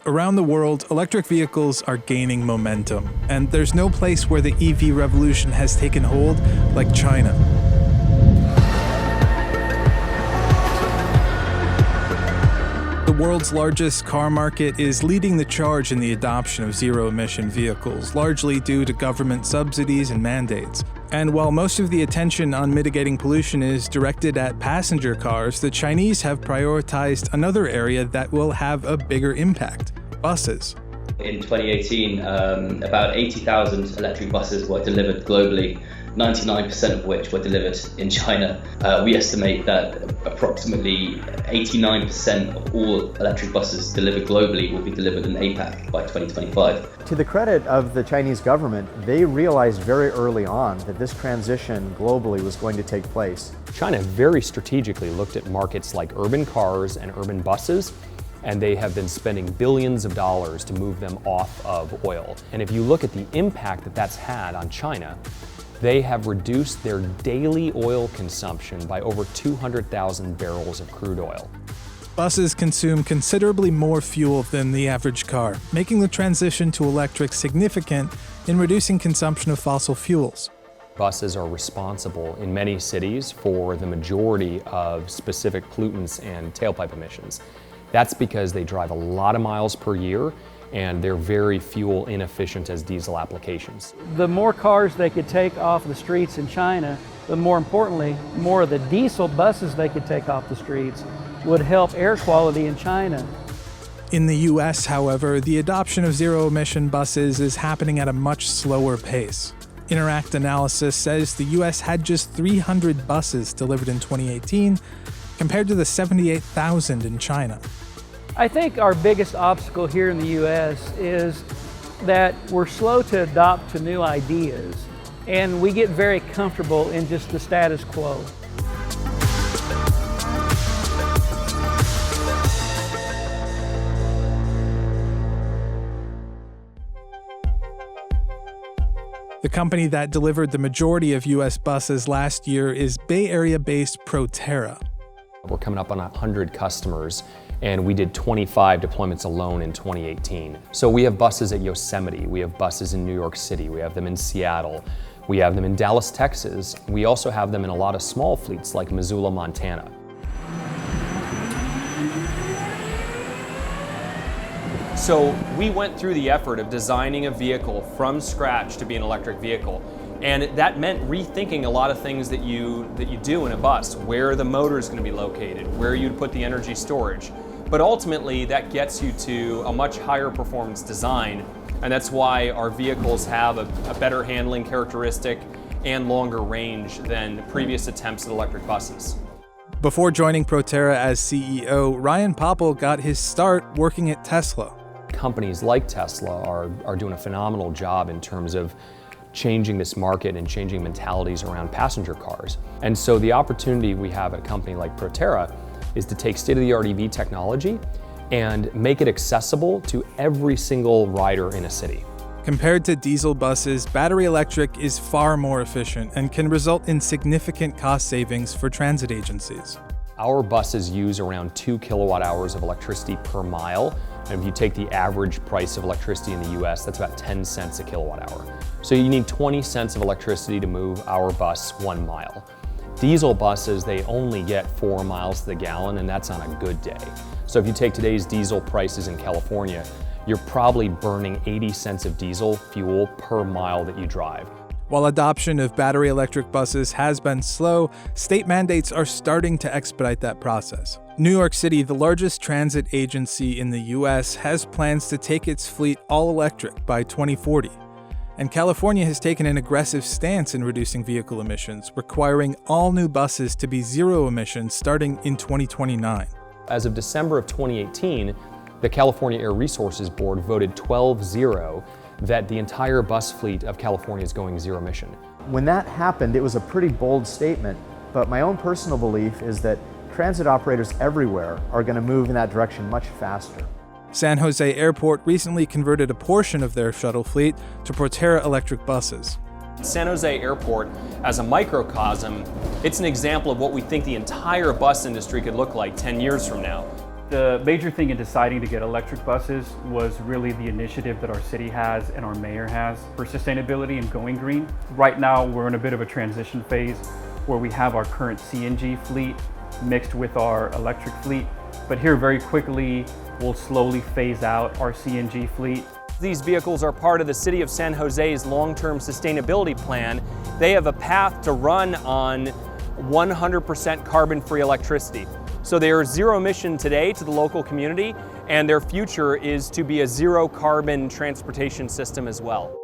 Around the world, electric vehicles are gaining momentum, and there's no place where the EV revolution has taken hold like China. The world's largest car market is leading the charge in the adoption of zero-emission vehicles, largely due to government subsidies and mandates. And while most of the attention on mitigating pollution is directed at passenger cars, the Chinese have prioritized another area that will have a bigger impact: buses. In 2018, about 80,000 electric buses were delivered globally, 99% of which were delivered in China. We estimate that approximately 89% of all electric buses delivered globally will be delivered in APAC by 2025. To the credit of the Chinese government, they realized very early on that this transition globally was going to take place. China very strategically looked at markets like urban cars and urban buses, and they have been spending billions of dollars to move them off of oil. And if you look at the impact that that's had on China, they have reduced their daily oil consumption by over 200,000 barrels of crude oil. Buses consume considerably more fuel than the average car, making the transition to electric significant in reducing consumption of fossil fuels. Buses are responsible in many cities for the majority of specific pollutants and tailpipe emissions. That's because they drive a lot of miles per year, and they're very fuel inefficient as diesel applications. The more cars they could take off the streets in China, but more importantly, more of the diesel buses they could take off the streets would help air quality in China. In the US, however, the adoption of zero-emission buses is happening at a much slower pace. Interact Analysis says the US had just 300 buses delivered in 2018, compared to the 78,000 in China. I think our biggest obstacle here in the U.S. is that we're slow to adopt to new ideas, and we get very comfortable in just the status quo. The company that delivered the majority of U.S. buses last year is Bay Area-based Proterra. We're coming up on 100 customers, and we did 25 deployments alone in 2018. So we have buses at Yosemite, we have buses in New York City, we have them in Seattle, we have them in Dallas, Texas. We also have them in a lot of small fleets like Missoula, Montana. So we went through the effort of designing a vehicle from scratch to be an electric vehicle. And that meant rethinking a lot of things that you do in a bus, where the motor is going to be located, where you'd put the energy storage. But ultimately, that gets you to a much higher performance design, and that's why our vehicles have a better handling characteristic and longer range than previous attempts at electric buses. Before joining Proterra as CEO, Ryan Popple got his start working at Tesla. Companies like Tesla are doing a phenomenal job in terms of changing this market and changing mentalities around passenger cars. And so the opportunity we have at a company like Proterra is to take state-of-the-art EV technology and make it accessible to every single rider in a city. Compared to diesel buses, battery electric is far more efficient and can result in significant cost savings for transit agencies. Our buses use around 2 kilowatt hours of electricity per mile. And if you take the average price of electricity in the US, that's about 10 cents a kilowatt hour. So you need 20 cents of electricity to move our bus 1 mile. Diesel buses, they only get 4 miles to the gallon, and that's on a good day. So if you take today's diesel prices in California, you're probably burning 80 cents of diesel fuel per mile that you drive. While adoption of battery electric buses has been slow, state mandates are starting to expedite that process. New York City, the largest transit agency in the US, has plans to take its fleet all electric by 2040. And California has taken an aggressive stance in reducing vehicle emissions, requiring all new buses to be zero emissions starting in 2029. As of December of 2018, the California Air Resources Board voted 12-0 that the entire bus fleet of California is going zero emission. When that happened, it was a pretty bold statement, but my own personal belief is that transit operators everywhere are going to move in that direction much faster. San Jose Airport recently converted a portion of their shuttle fleet to Proterra electric buses. San Jose Airport, as a microcosm, it's an example of what we think the entire bus industry could look like 10 years from now. The major thing in deciding to get electric buses was really the initiative that our city has and our mayor has for sustainability and going green. Right now, we're in a bit of a transition phase where we have our current CNG fleet mixed with our electric fleet. But here very quickly, we'll slowly phase out our CNG fleet. These vehicles are part of the City of San Jose's long-term sustainability plan. They have a path to run on 100% carbon-free electricity. So they are zero emission today to the local community, and their future is to be a zero carbon transportation system as well.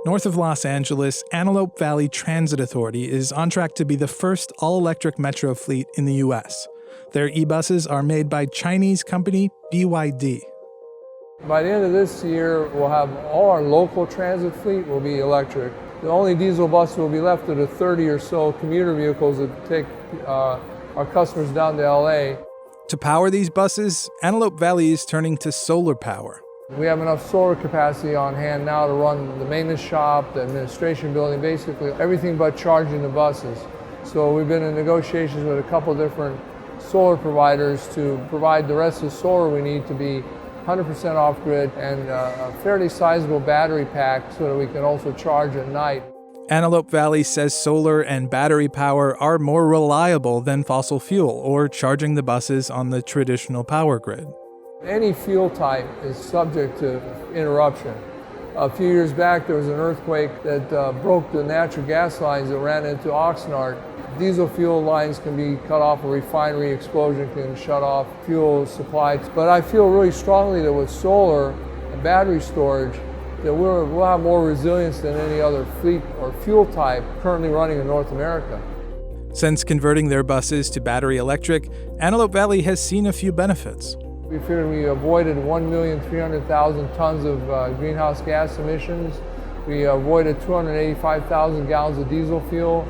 North of Los Angeles, Antelope Valley Transit Authority is on track to be the first all-electric metro fleet in the U.S. Their e-buses are made by Chinese company BYD. By the end of this year, we'll have all our local transit fleet will be electric. The only diesel buses will be left are the 30 or so commuter vehicles that take our customers down to LA. To power these buses, Antelope Valley is turning to solar power. We have enough solar capacity on hand now to run the maintenance shop, the administration building, basically everything but charging the buses. So we've been in negotiations with a couple different solar providers to provide the rest of the solar we need to be 100% off-grid and a fairly sizable battery pack so that we can also charge at night. Antelope Valley says solar and battery power are more reliable than fossil fuel or charging the buses on the traditional power grid. Any fuel type is subject to interruption. A few years back there was an earthquake that broke the natural gas lines that ran into Oxnard. Diesel fuel lines can be cut off, a refinery explosion can shut off fuel supply. But I feel really strongly that with solar and battery storage, that we'll have more resilience than any other fleet or fuel type currently running in North America. Since converting their buses to battery electric, Antelope Valley has seen a few benefits. We figured we avoided 1,300,000 tons of greenhouse gas emissions. We avoided 285,000 gallons of diesel fuel,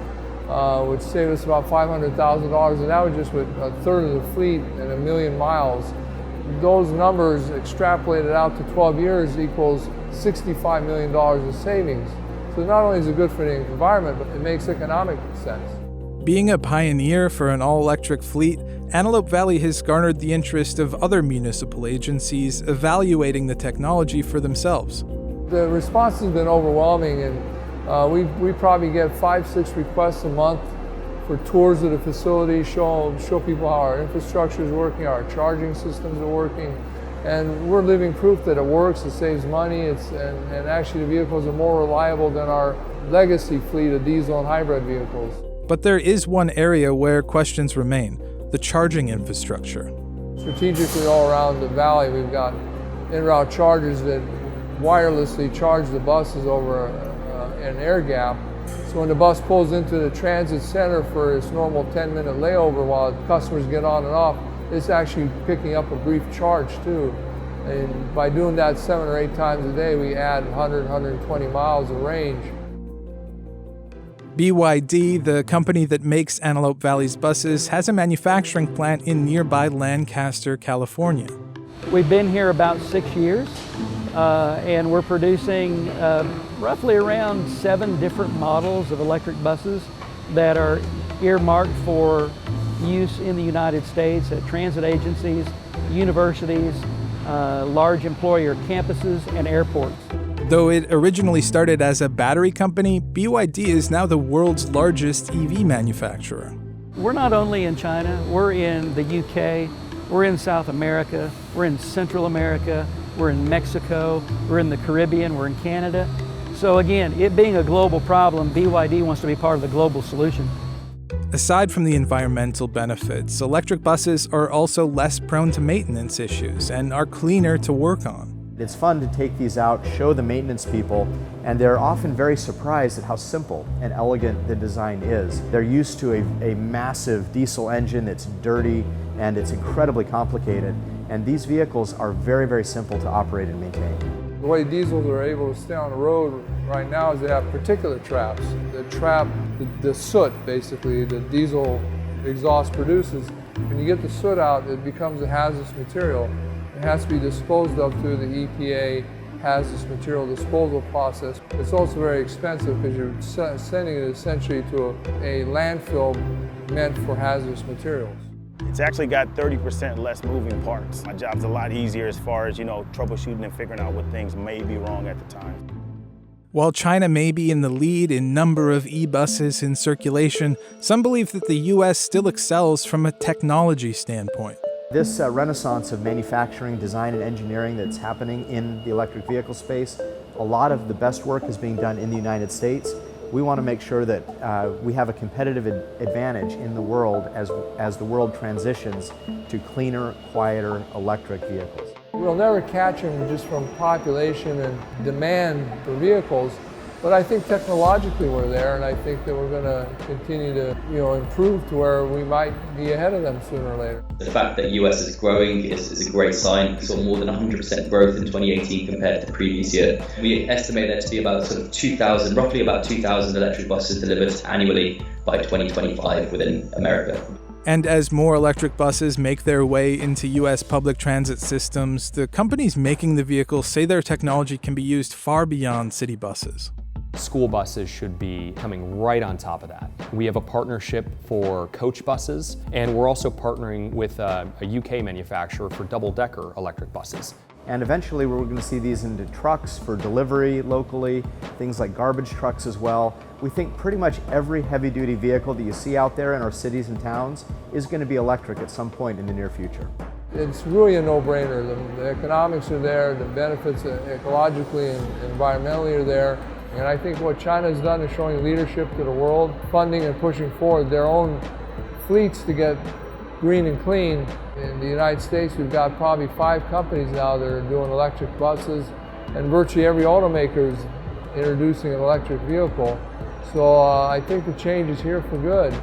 which saved us about $500,000, and that was just with a third of the fleet and 1 million miles. Those numbers extrapolated out to 12 years equals $65 million of savings. So not only is it good for the environment, but it makes economic sense. Being a pioneer for an all-electric fleet, Antelope Valley has garnered the interest of other municipal agencies evaluating the technology for themselves. The response has been overwhelming, and we probably get 5-6 requests a month for tours of the facility, show people how our infrastructure is working, how our charging systems are working, and we're living proof that it works, it saves money, and actually the vehicles are more reliable than our legacy fleet of diesel and hybrid vehicles. But there is one area where questions remain: the charging infrastructure. Strategically all around the valley, we've got in-route chargers that wirelessly charge the buses over an air gap. So when the bus pulls into the transit center for its normal 10-minute layover while customers get on and off, it's actually picking up a brief charge too. And by doing that 7 or 8 times a day, we add 100, 120 miles of range. BYD, the company that makes Antelope Valley's buses, has a manufacturing plant in nearby Lancaster, California. We've been here about 6 years, and we're producing roughly around 7 different models of electric buses that are earmarked for use in the United States at transit agencies, universities, large employer campuses, and airports. Though it originally started as a battery company, BYD is now the world's largest EV manufacturer. We're not only in China, we're in the UK, we're in South America, we're in Central America, we're in Mexico, we're in the Caribbean, we're in Canada. So again, it being a global problem, BYD wants to be part of the global solution. Aside from the environmental benefits, electric buses are also less prone to maintenance issues and are cleaner to work on. It's fun to take these out, show the maintenance people, and they're often very surprised at how simple and elegant the design is. They're used to a massive diesel engine that's dirty and it's incredibly complicated, and these vehicles are very, very simple to operate and maintain. The way diesels are able to stay on the road right now is they have particulate traps that trap the soot, basically, the diesel exhaust produces. When you get the soot out, it becomes a hazardous material. It has to be disposed of through the EPA hazardous material disposal process. It's also very expensive because you're sending it essentially to a landfill meant for hazardous materials. It's actually got 30% less moving parts. My job's a lot easier as far as, troubleshooting and figuring out what things may be wrong at the time. While China may be in the lead in number of e-buses in circulation, some believe that the U.S. still excels from a technology standpoint. This renaissance of manufacturing, design, and engineering that's happening in the electric vehicle space, a lot of the best work is being done in the United States. We want to make sure that we have a competitive advantage in the world as the world transitions to cleaner, quieter electric vehicles. We'll never catch them just from population and demand for vehicles, but I think technologically we're there, and I think that we're going to continue to improve to where we might be ahead of them sooner or later. The fact that US is growing is a great sign. We saw more than 100% growth in 2018 compared to the previous year. We estimate there to be about roughly about 2,000 electric buses delivered annually by 2025 within America. And as more electric buses make their way into U.S. public transit systems, the companies making the vehicles say their technology can be used far beyond city buses. School buses should be coming right on top of that. We have a partnership for coach buses, and we're also partnering with a UK manufacturer for double-decker electric buses. And eventually we're going to see these into trucks for delivery locally, things like garbage trucks as well. We think pretty much every heavy-duty vehicle that you see out there in our cities and towns is going to be electric at some point in the near future. It's really a no-brainer. The economics are there, the benefits ecologically and environmentally are there. And I think what China has done is showing leadership to the world, funding and pushing forward their own fleets to get green and clean. In the United States, we've got probably 5 companies now that are doing electric buses, and virtually every automaker is introducing an electric vehicle. So I think the change is here for good.